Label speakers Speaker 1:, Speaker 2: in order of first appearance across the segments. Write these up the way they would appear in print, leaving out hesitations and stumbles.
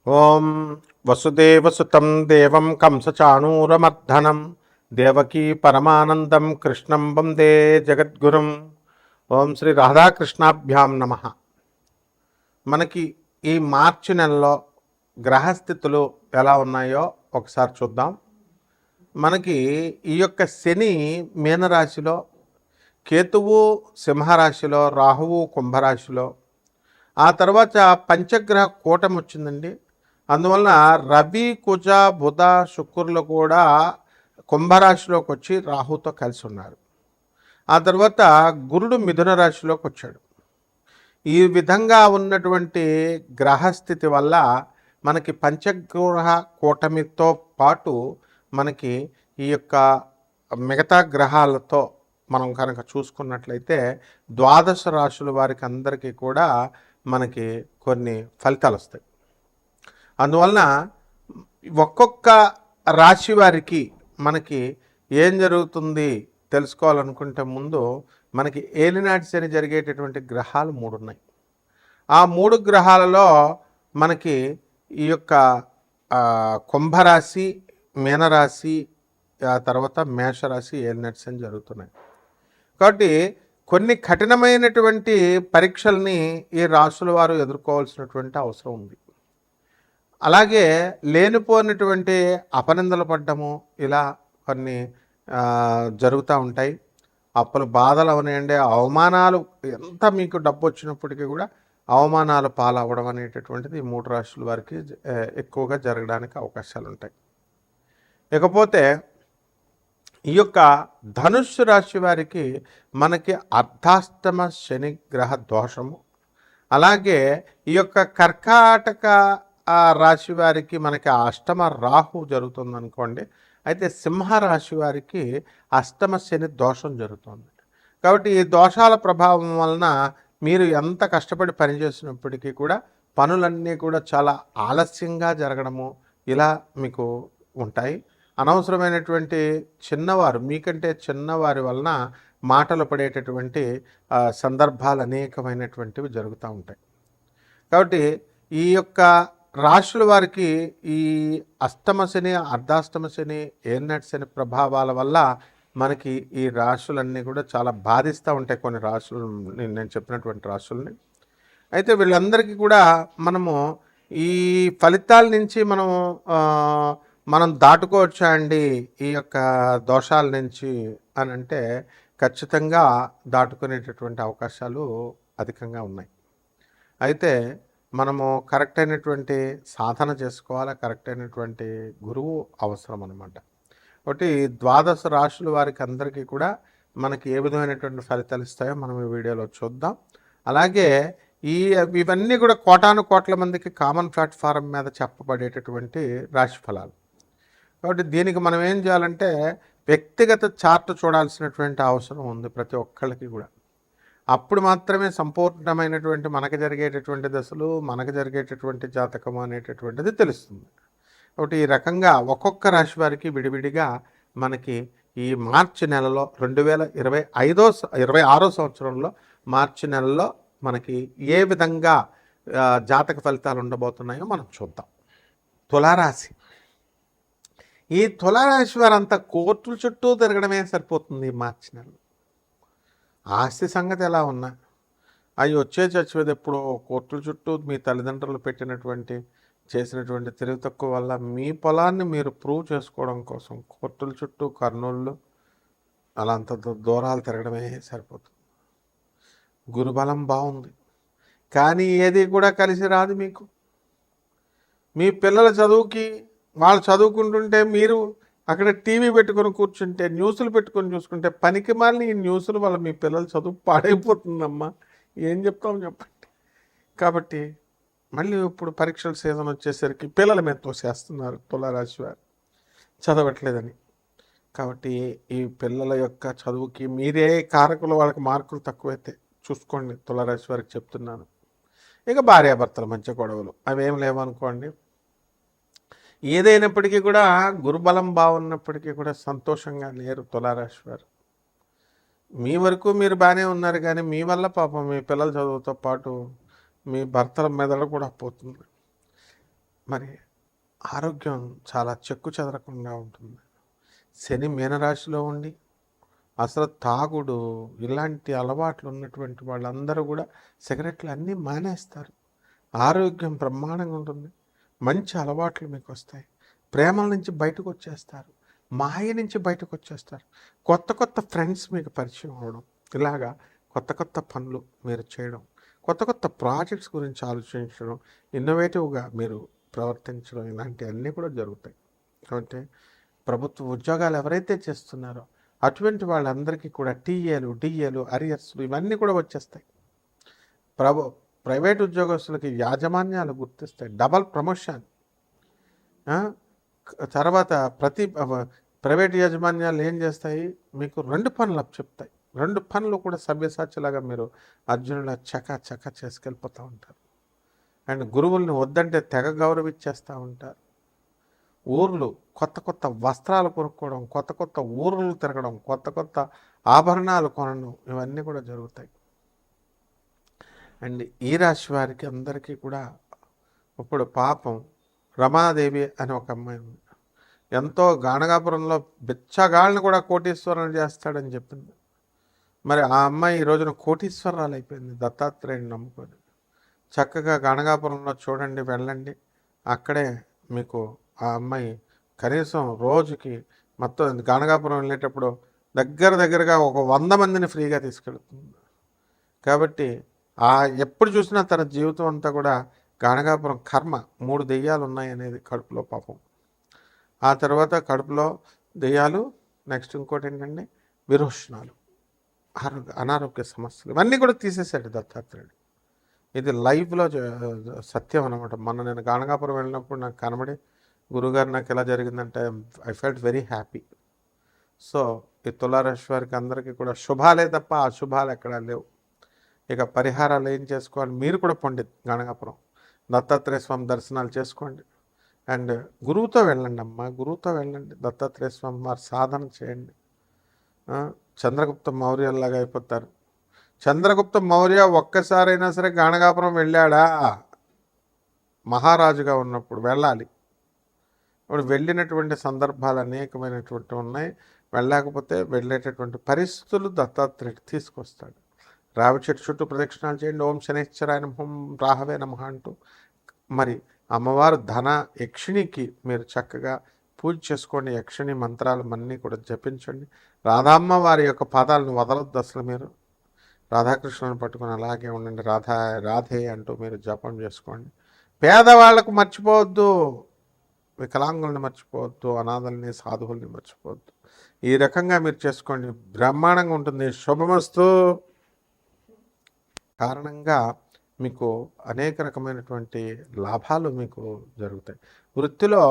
Speaker 1: ఓం వసుదేవసుతం దేవం కంసచాణూరమర్ధనం దేవకీ పరమానందం కృష్ణం వందే జగద్గురుం. ఓం శ్రీ రాధాకృష్ణాభ్యాం నమ. మనకి ఈ మార్చి నెలలో గ్రహస్థితులు ఎలా ఉన్నాయో ఒకసారి చూద్దాం. మనకి ఈ యొక్క శని మీనరాశిలో, కేతువు సింహరాశిలో, రాహువు కుంభరాశిలో, ఆ తర్వాత పంచగ్రహ కూటమి వచ్చిందండి. అందువలన రవి, కుజ, బుధ, శుక్రులు కూడా కుంభరాశిలోకి వచ్చి రాహుతో కలిసి ఉన్నారు. ఆ తర్వాత గురుడు మిథున రాశిలోకి వచ్చాడు. ఈ విధంగా ఉన్నటువంటి గ్రహస్థితి వల్ల మనకి పంచగ్రహ కూటమితో పాటు మనకి ఈ యొక్క మిగతా గ్రహాలతో మనం కనుక చూసుకున్నట్లయితే ద్వాదశ రాశుల వారికి అందరికీ కూడా మనకి కొన్ని ఫలితాలు వస్తాయి. అందువలన ఒక్కొక్క రాశి వారికి మనకి ఏం జరుగుతుంది తెలుసుకోవాలనుకుంటే ముందు మనకి ఏలినాటి శని జరిగేటటువంటి గ్రహాలు 3 ఉన్నాయి. ఆ 3 గ్రహాలలో మనకి ఈ యొక్క కుంభరాశి, మీనరాశి, ఆ తర్వాత మేషరాశి ఏలినాటి శని జరుగుతున్నాయి. కాబట్టి కొన్ని కఠినమైనటువంటి పరీక్షల్ని ఈ రాశుల వారు ఎదుర్కోవాల్సినటువంటి అవసరం ఉంది. అలాగే లేనిపోయినటువంటి అపనిందలు పడ్డము, ఇలా కొన్ని జరుగుతూ ఉంటాయి. అప్పులు బాధలు అవనివ్వండి, అవమానాలు, ఎంత మీకు డబ్బు వచ్చినప్పటికీ కూడా అవమానాలు పాలవ్వడం అనేటటువంటిది ఈ 3 రాశుల వారికి ఎక్కువగా జరగడానికి అవకాశాలు ఉంటాయి. ఇకపోతే ఈ యొక్క ధనుస్సు రాశి వారికి మనకి అర్ధాష్టమ శని గ్రహ దోషము, అలాగే ఈ యొక్క కర్కాటక రాశి వారికి మనకి అష్టమ రాహు జరుగుతుంది అనుకోండి. అయితే సింహరాశి వారికి అష్టమ శని దోషం జరుగుతుంది. కాబట్టి ఈ దోషాల ప్రభావం వలన మీరు ఎంత కష్టపడి పనిచేసినప్పటికీ కూడా పనులన్నీ కూడా చాలా ఆలస్యంగా జరగడము ఇలా మీకు ఉంటాయి. అనవసరమైనటువంటి చిన్నవారు, మీకంటే చిన్నవారి వలన మాటలు పడేటటువంటి సందర్భాలు అనేకమైనటువంటివి జరుగుతూ ఉంటాయి. కాబట్టి ఈ యొక్క రాశుల వారికి ఈ అష్టమ శని, అర్ధాష్టమ శని, ఏలినాటి శని ప్రభావాల వల్ల మనకి ఈ రాశులన్నీ కూడా చాలా బాధిస్తూ ఉంటాయి. కొన్ని రాశులు, నేను చెప్పినటువంటి రాశుల్ని. అయితే వీళ్ళందరికీ కూడా మనము ఈ ఫలితాల నుంచి మనం దాటుకోవచ్చా అండి ఈ యొక్క దోషాల నుంచి అని అంటే ఖచ్చితంగా దాటుకునేటటువంటి అవకాశాలు అధికంగా ఉన్నాయి. అయితే మనము కరెక్ట్ అయినటువంటి సాధన చేసుకోవాలి, కరెక్ట్ అయినటువంటి గురువు అవసరం అన్నమాట. కాబట్టి ద్వాదశ రాశుల వారికి అందరికీ కూడా మనకి ఏ విధమైనటువంటి ఫలితాలు ఇస్తాయో మనం ఈ వీడియోలో చూద్దాం. అలాగే ఇవన్నీ కూడా కోటాను కోట్ల మందికి కామన్ ప్లాట్ఫారం మీద చెప్పబడేటటువంటి రాశి ఫలాలు. కాబట్టి దీనికి మనం ఏం చేయాలంటే వ్యక్తిగత చార్ట్ చూడాల్సినటువంటి అవసరం ఉంది ప్రతి ఒక్కళ్ళకి కూడా. అప్పుడు మాత్రమే సంపూర్ణమైనటువంటి మనకు జరిగేటటువంటి దశలు, మనకు జరిగేటటువంటి జాతకం అనేటటువంటిది తెలుస్తుంది. కాబట్టి ఈ రకంగా ఒక్కొక్క రాశి వారికి విడివిడిగా మనకి ఈ మార్చి నెలలో 2026 సంవత్సరంలో మార్చి నెలలో మనకి ఏ విధంగా జాతక ఫలితాలు ఉండబోతున్నాయో మనం చూద్దాం. తులారాశి. ఈ తులారాశి వారంతా కోర్టుల చుట్టూ తిరగడమే సరిపోతుంది ఈ మార్చి నెలలో. ఆస్తి సంగతి ఎలా ఉన్నా అవి చచ్చిపోయేది ఎప్పుడో. కోర్టుల చుట్టూ మీ తల్లిదండ్రులు చేసినటువంటి తెలివి తక్కువ వల్ల మీ పొలాన్ని మీరు ప్రూవ్ చేసుకోవడం కోసం కోర్టుల చుట్టూ కర్నూలు అలా అంత దూరాలు తిరగడమే సరిపోతుంది. గురుబలం బాగుంది, కానీ ఏది కూడా కలిసి రాదు మీకు. మీ పిల్లల చదువుకి వాళ్ళు చదువుకుంటుంటే మీరు అక్కడ టీవీ పెట్టుకొని కూర్చుంటే, న్యూస్లు పెట్టుకొని చూసుకుంటే, పనికి మాలిన ఈ న్యూస్ల వల్ల మీ పిల్లల చదువు పాడైపోతుందమ్మా. ఏం చెప్తాం చెప్పండి. కాబట్టి మళ్ళీ ఇప్పుడు పరీక్షల సీజన్ వచ్చేసరికి పిల్లల మీద తోసేస్తున్నారు తులారాశి వారు చదవట్లేదని. కాబట్టి ఈ పిల్లల యొక్క చదువుకి మీరే కారకులు, వాళ్ళకి మార్కులు తక్కువైతే చూసుకోండి. తులారాశి వారికి చెప్తున్నాను. ఇక భార్యాభర్తల మధ్య గొడవలు అవేం లేవనుకోండి. ఏదైనప్పటికీ కూడా గురుబలం బాగున్నప్పటికీ కూడా సంతోషంగా లేరు తులారాశి వారు. మీ వరకు మీరు బాగానే ఉన్నారు, కానీ మీ వల్ల పాపం మీ పిల్లల చదువుతో పాటు మీ భర్తల మెదడు కూడా పోతుంది. మరి ఆరోగ్యం చాలా చెక్కు చెదరకుండా ఉంటుంది. శని మీనరాశిలో ఉండి అసలు తాగుడు ఇలాంటి అలవాట్లు ఉన్నటువంటి వాళ్ళందరూ కూడా సిగరెట్లు అన్నీ మానేస్తారు. ఆరోగ్యం బ్రహ్మాండంగా ఉంటుంది. మంచి అలవాట్లు మీకు వస్తాయి. ప్రేమల నుంచి బయటకు వచ్చేస్తారు. మాయ నుంచి బయటకు వచ్చేస్తారు. కొత్త కొత్త ఫ్రెండ్స్ మీకు పరిచయం అవ్వడం, ఇలాగా కొత్త కొత్త పనులు మీరు చేయడం, కొత్త కొత్త ప్రాజెక్ట్స్ గురించి ఆలోచించడం, ఇన్నోవేటివ్గా మీరు ప్రవర్తించడం, ఇలాంటివన్నీ కూడా జరుగుతాయి. కాబట్టి ప్రభుత్వ ఉద్యోగాలు ఎవరైతే చేస్తున్నారో అటువంటి వాళ్ళందరికీ కూడా టీఏలు, డిఏలు, అరియర్స్లు ఇవన్నీ కూడా వచ్చేస్తాయి. ప్రైవేట్ ఉద్యోగస్తులకి యాజమాన్యాలు గుర్తిస్తాయి. Double promotion. తర్వాత ప్రైవేట్ యాజమాన్యాలు ఏం చేస్తాయి, మీకు 2 పనులు చెప్తాయి. 2 పనులు కూడా సవ్యసాచిలాగా మీరు అర్జునుల చక చేసుకెళ్ళిపోతూ ఉంటారు. అండ్ గురువుల్ని వద్దంటే తెగ గౌరవించేస్తూ ఉంటారు. ఊర్లు కొత్త కొత్త వస్త్రాలు కొనుక్కోవడం, కొత్త కొత్త ఊర్లు తిరగడం, కొత్త కొత్త ఆభరణాలు కొనడం, ఇవన్నీ కూడా జరుగుతాయి. అండ్ ఈ రాశి వారికి అందరికీ కూడా ఇప్పుడు పాపం రమాదేవి అని ఒక అమ్మాయి ఉంది. ఎంతో గాణగాపురంలో బిచ్చగాళ్ళని కూడా కోటీశ్వరం చేస్తాడని చెప్పింది. మరి ఆ అమ్మాయి ఈ రోజున కోటీశ్వరాలు అయిపోయింది దత్తాత్రేయుని నమ్ముకొని. చక్కగా గాణగాపురంలో చూడండి, వెళ్ళండి. అక్కడే మీకు ఆ అమ్మాయి కనీసం రోజుకి మొత్తం గాణగాపురం వెళ్ళేటప్పుడు దగ్గరగా ఒక 100 మందిని ఫ్రీగా తీసుకెళ్తుంది. కాబట్టి ఎప్పుడు చూసినా తన జీవితం అంతా కూడా గాణగాపురం కర్మ 3 దెయ్యాలు ఉన్నాయనేది కడుపులో పాపం. ఆ తర్వాత కడుపులో దెయ్యాలు, నెక్స్ట్ ఇంకోటి ఏంటంటే విరోచనాలు, అనారోగ్య సమస్యలు, ఇవన్నీ కూడా తీసేశాడు దత్తాత్రేయుడు. ఇది లైవ్లో సత్యం అనమాట. నేను గాణగాపురం వెళ్ళినప్పుడు నాకు కనబడి, గురుగారు నాకు ఎలా జరిగిందంటే I felt very happy. So ఈ తులారాశి వారికి అందరికీ కూడా శుభాలే తప్ప అశుభాలు ఎక్కడా లేవు. ఇక పరిహారాలు ఏం చేసుకోవాలి, మీరు కూడా పొండి గాణగాపురం దత్తాత్రేయ స్వామి దర్శనాలు చేసుకోండి. అండ్ గురువుతో వెళ్ళండి అమ్మ, గురువుతో వెళ్ళండి. దత్తాత్రేయ స్వామి వారి సాధన చేయండి. చంద్రగుప్త మౌర్యలాగా అయిపోతారు. చంద్రగుప్త మౌర్య ఒక్కసారైనా సరే గాణగాపురం వెళ్ళాడా? మహారాజుగా ఉన్నప్పుడు వెళ్ళాలి. ఇప్పుడు వెళ్ళినటువంటి సందర్భాలు అనేకమైనటువంటి ఉన్నాయి. వెళ్ళకపోతే వెళ్ళేటటువంటి పరిస్థితులు దత్తాత్రేయుడు తీసుకొస్తాడు. రావి చెట్టు చుట్టూ ప్రదక్షిణాలు చేయండి. ఓం శనైశ్చరాయ నమః, రాహవే నమః అంటూ. మరి అమ్మవారు ధన యక్షిణికి మీరు చక్కగా పూజ చేసుకోండి. యక్షిణి మంత్రాలు అన్నీ కూడా జపించండి. రాధామ్మ వారి యొక్క పాదాలను వదలొద్దు అసలు. మీరు రాధాకృష్ణుని పట్టుకొని అలాగే ఉండండి. రాధే అంటూ మీరు జపం చేసుకోండి. పేదవాళ్లకు మర్చిపోవద్దు, వికలాంగుల్ని మర్చిపోవద్దు, అనాథల్ని, సాధువుల్ని మర్చిపోవద్దు. ఈ రకంగా మీరు చేసుకోండి, బ్రహ్మాండంగా ఉంటుంది. శుభమస్తు. కారణంగా మీకు అనేక రకమైనటువంటి లాభాలు మీకు జరుగుతాయి. వృత్తిలో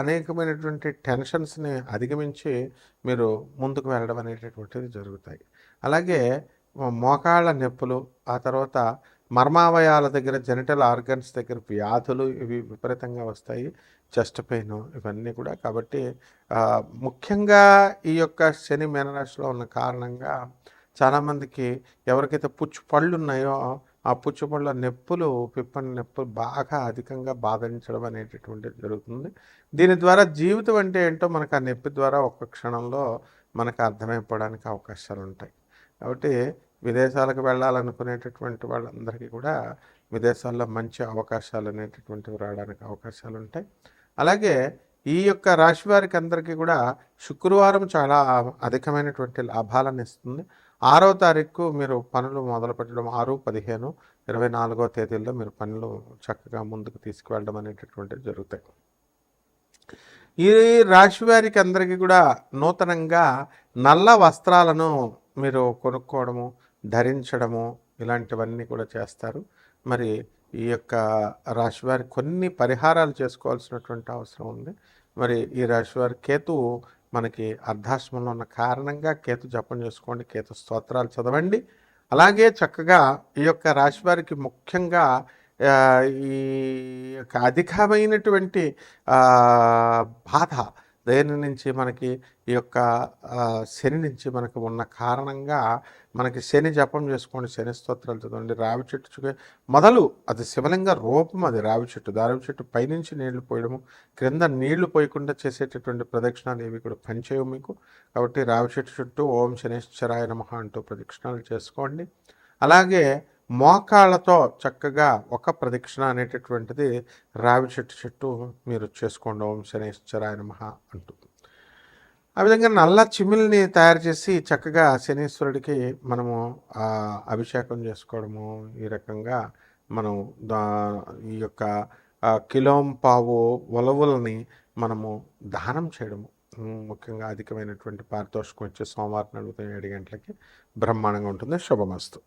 Speaker 1: అనేకమైనటువంటి టెన్షన్స్ని అధిగమించి మీరు ముందుకు వెళ్ళడం అనేటటువంటిది జరుగుతాయి. అలాగే మోకాళ్ళ నొప్పులు, ఆ తర్వాత మర్మావయాల దగ్గర, జెనిటల్ ఆర్గన్స్ దగ్గర వ్యాధులు ఇవి విపరీతంగా వస్తాయి. చెస్ట్ పెయిన్ ఇవన్నీ కూడా. కాబట్టి ముఖ్యంగా ఈ యొక్క శని మీనరాశిలో ఉన్న కారణంగా చాలామందికి ఎవరికైతే పుచ్చు పళ్ళు ఉన్నాయో ఆ పుచ్చుపళ్ళ నొప్పులు, పిప్పని నొప్పులు బాగా అధికంగా బాధించడం అనేటటువంటిది జరుగుతుంది. దీని ద్వారా జీవితం అంటే ఏంటో మనకు ఆ నొప్పి ద్వారా ఒక్క క్షణంలో మనకు అర్థమైపోవడానికి అవకాశాలు ఉంటాయి. కాబట్టి విదేశాలకు వెళ్ళాలనుకునేటటువంటి వాళ్ళందరికీ కూడా విదేశాల్లో మంచి అవకాశాలు అనేటటువంటివి రావడానికి అవకాశాలు ఉంటాయి. అలాగే ఈ యొక్క రాశి వారికి అందరికీ కూడా శుక్రవారం చాలా అధికమైనటువంటి లాభాలను ఇస్తుంది. 6వ తారీఖు మీరు పనులు మొదలు పెట్టడం, 6, 15, 24వ తేదీల్లో మీరు పనులు చక్కగా ముందుకు తీసుకువెళ్ళడం అనేటటువంటివి జరుగుతాయి. ఈ రాశి వారికి అందరికీ కూడా నూతనంగా నల్ల వస్త్రాలను మీరు కొనుక్కోవడము, ధరించడము ఇలాంటివన్నీ కూడా చేస్తారు. మరి ఈ యొక్క రాశి వారి కొన్ని పరిహారాలు చేసుకోవాల్సినటువంటి అవసరం ఉంది. మరి ఈ రాశి వారి కేతువు మనకి అర్ధాశ్రమంలో ఉన్న కారణంగా కేతు జపం చేసుకోండి, కేతు స్తోత్రాలు చదవండి. అలాగే చక్కగా ఈ యొక్క రాశి వారికి ముఖ్యంగా ఈ యొక్క అధికమైనటువంటి బాధ దేని నుంచి మనకి ఈ యొక్క శని నుంచి మనకు ఉన్న కారణంగా మనకి శని జపం చేసుకోండి, శని స్తోత్రాలు చదవండి. రావి చెట్టు మొదలు అది శివలింగ రూపం, అది రావి చెట్టు. రావి చెట్టు పైనుంచి నీళ్లు పోయడము, క్రింద నీళ్లు పోయకుండా చేసేటటువంటి ప్రదక్షిణాలు ఏవి కూడా పనిచేయవు మీకు. కాబట్టి రావి చెట్టు చుట్టూ ఓం శనేశ్వరాయ నమః అంటూ ప్రదక్షిణాలు చేసుకోండి. అలాగే మోకాళ్ళతో చక్కగా ఒక ప్రదక్షిణ అనేటటువంటిది రావి చెట్టు చుట్టూ మీరు చేసుకోండి, ఓం శనేశ్వరాయ నమః అంటూ. ఆ విధంగా నల్ల చిమ్మిల్ని తయారు చేసి చక్కగా శనీశ్వరుడికి మనము అభిషేకం చేసుకోవడము, ఈ రకంగా మనం ఈ యొక్క కిలోంపావు ఉలవలని మనము దానం చేయడము, ముఖ్యంగా అధికమైనటువంటి పారితోషికం వచ్చే సోమవారం నడుగుతాయి 7 గంటలకి బ్రహ్మాండంగా ఉంటుంది. శుభమస్తు.